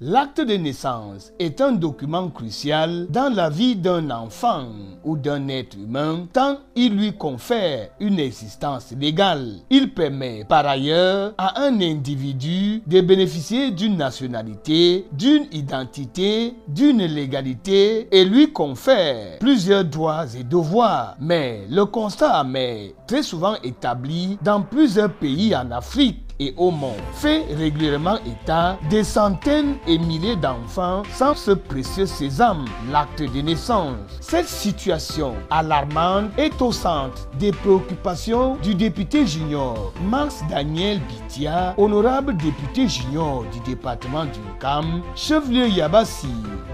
L'acte de naissance est un document crucial dans la vie d'un enfant ou d'un être humain tant il lui confère une existence légale. Il permet par ailleurs à un individu de bénéficier d'une nationalité, d'une identité, d'une légalité et lui confère plusieurs droits et devoirs. Mais le constat amer, très souvent établi dans plusieurs pays en Afrique et au monde, fait régulièrement état des centaines et milliers d'enfants sans ce précieux sésame, l'acte de naissance. Cette situation alarmante est au centre des préoccupations du député junior Max Daniel Bitia, honorable député junior du département du Nkam, chef-lieu Yabassi,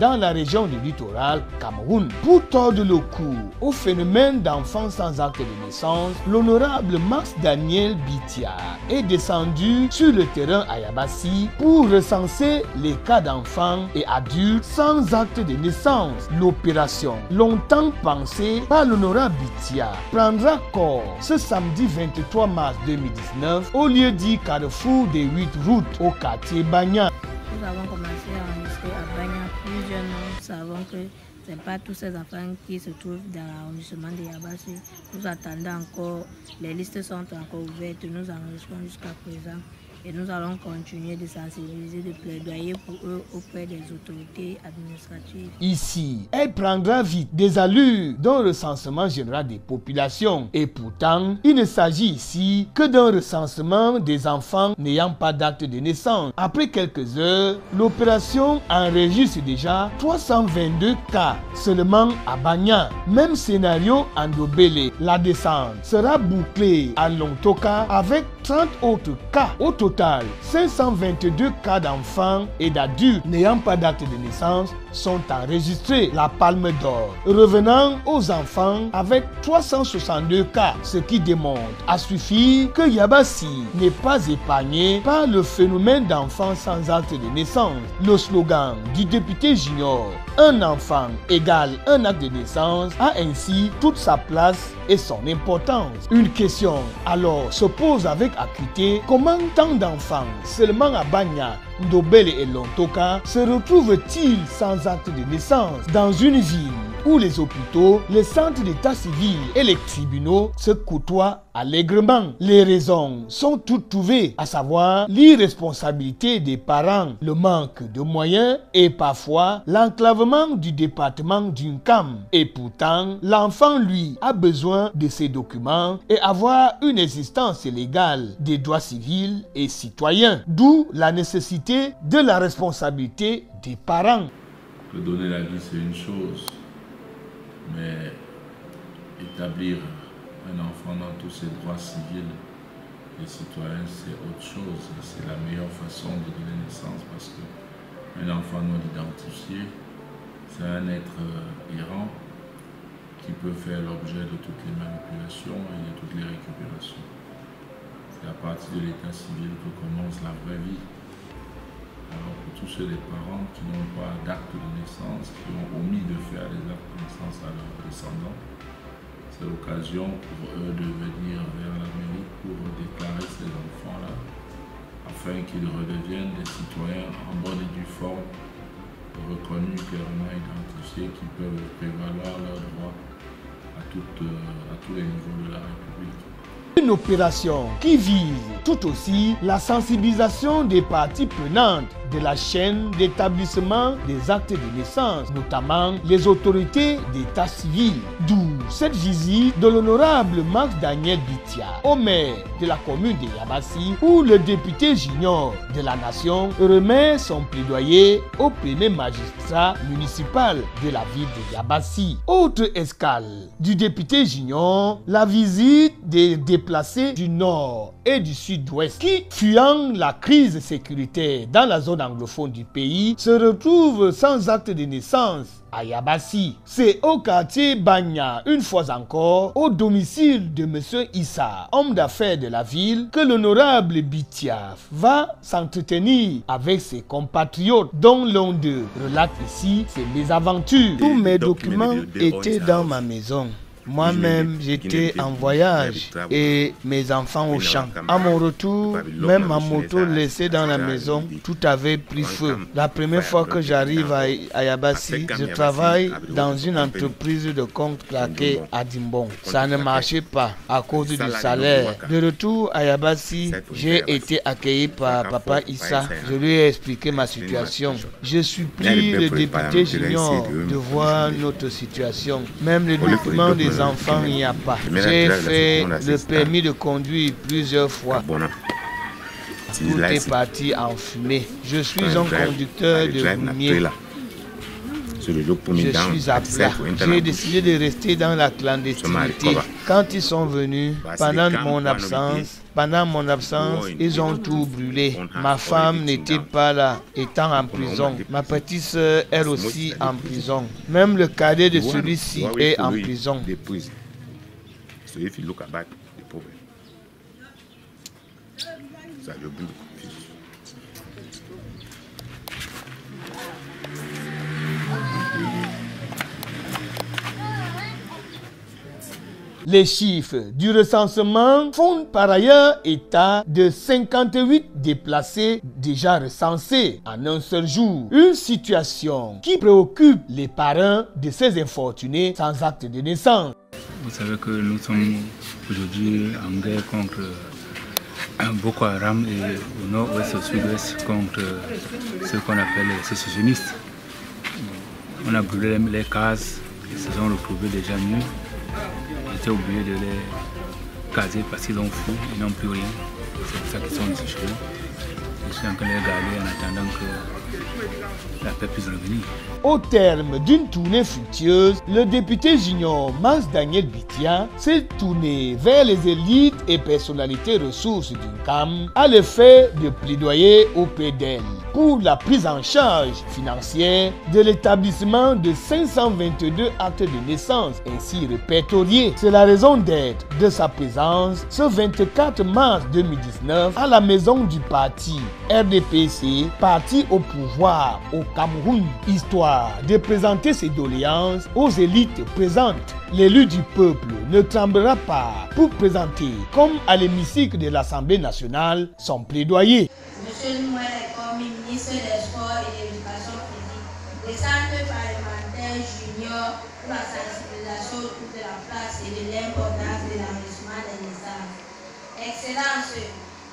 dans la région du littoral Cameroun. Pour tordre le cou au phénomène d'enfants sans acte de naissance, l'honorable Max Daniel Bitia est descendu sur le terrain à Yabassi pour recenser les cas d'enfants et adultes sans acte de naissance. L'opération, longtemps pensée par l'honorable Bitia, prendra corps ce samedi 23 mars 2019 au lieu dit Carrefour des 8 routes au quartier Bagna. Nous avons commencé à enregistrer à Bagna. Plusieurs nous savons que ce n'est pas tous ces enfants qui se trouvent dans l'arrondissement de Yabassi. Nous attendons encore, les listes sont encore ouvertes, nous enregistrons jusqu'à présent et nous allons continuer de sensibiliser, de plaidoyer pour eux auprès des autorités administratives. Ici, elle prendra vite des allures d'un recensement général des populations et pourtant, il ne s'agit ici que d'un recensement des enfants n'ayant pas d'acte de naissance. Après quelques heures, l'opération enregistre déjà 322 cas seulement à Bagna. Même scénario en Dobélé. La descente sera bouclée à Lontoka avec 30 autres cas. Au total, 522 cas d'enfants et d'adultes n'ayant pas d'acte de naissance sont enregistrés. La Palme d'Or revenant aux enfants avec 362 cas, ce qui démontre à suffire que Yabassi n'est pas épargné par le phénomène d'enfants sans acte de naissance. Le slogan du député junior « Un enfant égale un acte de naissance » a ainsi toute sa place et son importance. Une question alors se pose avec acuité: comment tant d'enfants seulement à Bagna, Ndobele et Lontoka se retrouvent-ils sans acte de naissance dans une ville où les hôpitaux, les centres d'état civil et les tribunaux se côtoient allègrement? Les raisons sont toutes trouvées, à savoir l'irresponsabilité des parents, le manque de moyens et parfois l'enclavement du département du Nkam. Et pourtant, l'enfant, lui, a besoin de ces documents et avoir une existence légale, des droits civils et citoyens. D'où la nécessité de la responsabilité des parents. Donner la vie, c'est une chose, mais établir un enfant dans tous ses droits civils et citoyens, c'est autre chose. C'est la meilleure façon de donner naissance parce qu'un enfant non identifié, c'est un être errant qui peut faire l'objet de toutes les manipulations et de toutes les récupérations. C'est à partir de l'état civil que commence la vraie vie. Alors pour tous ceux des parents qui n'ont pas d'acte de naissance, qui ont omis de faire des actes de naissance à leurs descendants, c'est l'occasion pour eux de venir vers la mairie pour déclarer ces enfants-là, afin qu'ils redeviennent des citoyens en bonne et due forme, reconnus, clairement identifiés, qui peuvent prévaloir leurs droits à tous les niveaux de la République. Une opération qui vise tout aussi la sensibilisation des parties prenantes de la chaîne d'établissement des actes de naissance, notamment les autorités d'état civil. D'où cette visite de l'honorable Max Daniel Bitia au maire de la commune de Yabassi, où le député junior de la nation remet son plaidoyer au premier magistrat municipal de la ville de Yabassi. Autre escale du député junior, la visite des déplacés du nord et du sud-ouest qui, fuyant la crise sécuritaire dans la zone anglophone du pays, se retrouvent sans acte de naissance à Yabassi. C'est au quartier Banya, une fois encore, au domicile de M. Issa, homme d'affaires de la ville, que l'honorable Bitia va s'entretenir avec ses compatriotes, dont l'un d'eux relate ici ses mésaventures. Tous mes documents étaient dans ma maison. Moi-même, j'étais en voyage et mes enfants au champ. À mon retour, même ma moto laissée dans la maison, tout avait pris feu. La première fois que j'arrive à Yabassi, je travaille dans une entreprise de compte claqué à Dimbong. Ça ne marchait pas à cause du salaire. De retour à Yabassi, j'ai été accueilli par Papa Issa. Je lui ai expliqué ma situation. Je supplie le député junior de voir notre situation. Même le document des enfants, il n'y a pas. J'ai fait le permis de conduire plusieurs fois. Tout est parti en fumée. Je suis un conducteur de roumier. Je suis à plat. J'ai décidé de rester dans la clandestinité. Quand ils sont venus, pendant mon absence, ils ont tout brûlé. Ma femme n'était pas là, étant en prison. Ma petite soeur, elle aussi en prison. Même le cadet de celui-ci est en prison. Les chiffres du recensement font par ailleurs état de 58 déplacés déjà recensés en un seul jour. Une situation qui préoccupe les parents de ces infortunés sans acte de naissance. Vous savez que nous sommes aujourd'hui en guerre contre Boko Haram et au nord-ouest et au sud-ouest contre ce qu'on appelle les sécessionnistes. On a brûlé les cases, ils se sont retrouvés déjà nus. J'étais obligé de les caser parce qu'ils ont fui, ils n'ont plus rien. C'est pour ça qu'ils sont ici chez nous. Je suis en train de les garder en attendant que la paix puisse revenir. Au terme d'une tournée fructueuse, le député junior Max Daniel Bitia s'est tourné vers les élites et personnalités ressources du CAM à l'effet de plaidoyer auprès d'elles pour la prise en charge financière de l'établissement de 522 actes de naissance ainsi répertoriés. C'est la raison d'être de sa présence ce 24 mars 2019 à la maison du parti RDPC, parti au pouvoir au Cameroun, histoire de présenter ses doléances aux élites présentes. L'élu du peuple ne tremblera pas pour présenter, comme à l'hémicycle de l'Assemblée nationale, son plaidoyer. Monsieur le maire, comme ministre des Sports et de l'Éducation physique, les centres parlementaires juniors pour la sensibilisation autour de la place et de l'importance de l'enrichissement des naissances. Excellence,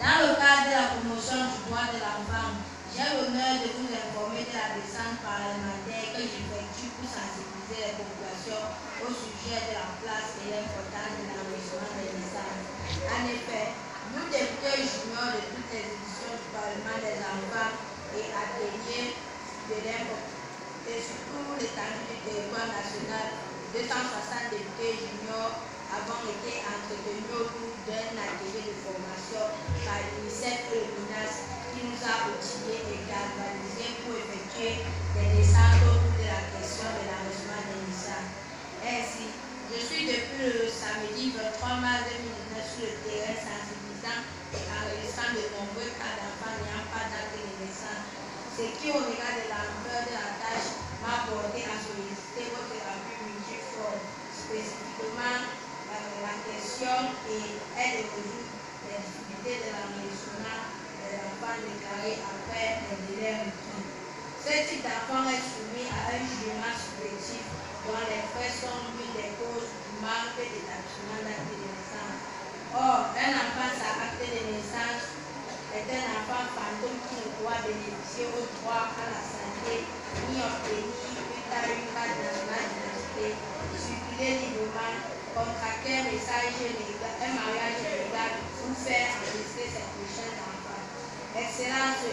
dans le cadre de la promotion du droit de l'enfant, j'ai l'honneur de vous informer de la descente parlementaire que j'effectue pour sensibiliser les populations au sujet de la place et l'importance de l'enrichissement des naissances. En effet, nous députés juniors de toutes les éditions du Parlement des enfants et ateliers de l'importance et surtout l'étendue du territoire national, 260 députés juniors avons été entretenus autour d'un atelier de formation par l'UNICEF et le MINAS qui nous a outillés et galvanisés pour effectuer des descentes autour de la question de l'enrichissement des naissances. Ainsi, je suis depuis le samedi 23 mars 2019 sur le terrain sensibilisant et enregistrant de nombreux cas d'enfants n'ayant pas d'acte de naissance, ce qui, au regard de l'ampleur de la tâche, m'a porté à solliciter votre appui multiforme, spécifiquement la question et elle résout les difficultés de l'enregistrement des enfants déclarés après les délais requis. Ce type d'enfant est soumis à un jugement subjectif dont les frais sont mis des causes manque d'établissement d'acte de naissance. Or, un enfant sans acte de naissance pouvoir bénéficier au droit à la santé, ni obtenir une carte nationale d'identité, circuler librement, contracter un mariage légal ou faire enregistrer ses prochains enfants. Excellence,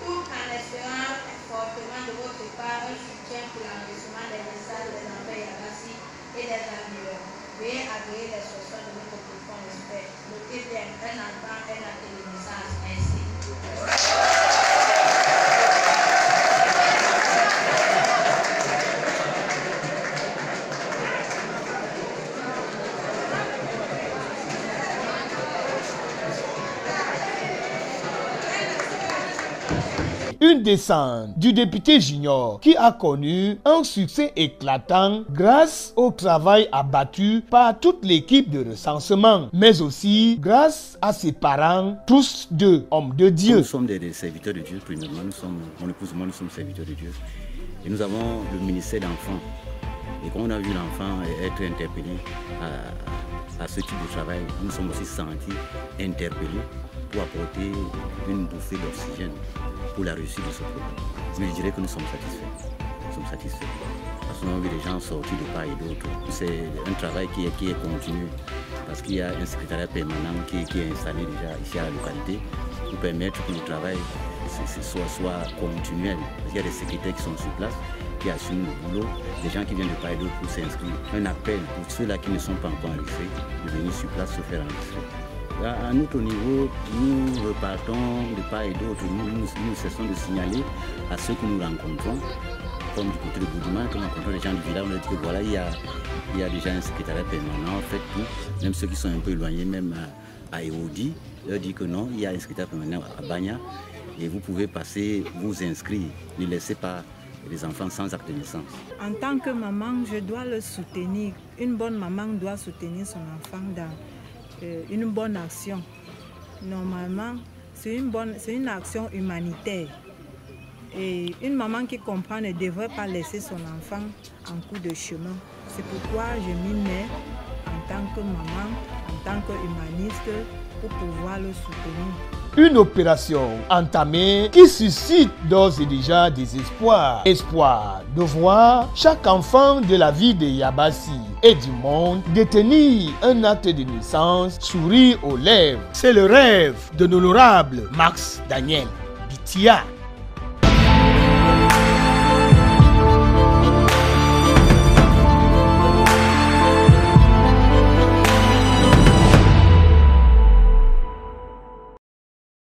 tout en espérant fortement de votre part un soutien pour l'enregistrement des messages des enfants Yabassi et des environs. Veuillez agréer l'expression de notre profond respect. Notez bien, un enfant, un acte de naissance. Merci. Une descente du député junior qui a connu un succès éclatant grâce au travail abattu par toute l'équipe de recensement, mais aussi grâce à ses parents, tous deux hommes de Dieu. Nous sommes des serviteurs de Dieu, premièrement, mon épouse et moi, nous sommes serviteurs de Dieu. Et nous avons le ministère d'enfants. Et quand on a vu l'enfant être interpellé à ce type de travail, nous sommes aussi sentis interpellés pour apporter une bouffée d'oxygène pour la réussite de ce programme. Mais je dirais que nous sommes satisfaits. Nous sommes satisfaits. Parce qu'on a vu les gens sortir de part et d'autre. C'est un travail qui est continu. Parce qu'il y a un secrétariat permanent qui est installé déjà ici à la localité pour permettre que le travail soit continuel. Il y a des secrétaires qui sont sur place, qui assument le boulot, des gens qui viennent de part et d'autre pour s'inscrire. Un appel pour ceux-là qui ne sont pas encore enregistrés de venir sur place se faire enregistrer. À notre niveau, nous repartons de part et d'autre. Nous cessons de signaler à ceux que nous rencontrons, comme du côté de Boudouma, quand nous rencontrons les gens du village, on leur dit que voilà, il y a déjà un secrétariat permanent, faites tout. Même ceux qui sont un peu éloignés, même à Eodi, leur dit que non, il y a un secrétariat permanent à Bagna et vous pouvez passer, vous inscrire. Ne laissez pas les enfants sans acte de naissance. En tant que maman, je dois le soutenir. Une bonne maman doit soutenir son enfant dans une bonne action. Normalement, c'est une action humanitaire. Et une maman qui comprend ne devrait pas laisser son enfant en cours de chemin. C'est pourquoi je m'y mets en tant que maman, en tant qu'humaniste, pour pouvoir le soutenir. Une opération entamée qui suscite d'ores et déjà des espoirs. Espoir de voir chaque enfant de la vie de Yabassi et du monde détenir un acte de naissance, sourire aux lèvres. C'est le rêve de l'honorable Max Daniel Bitia.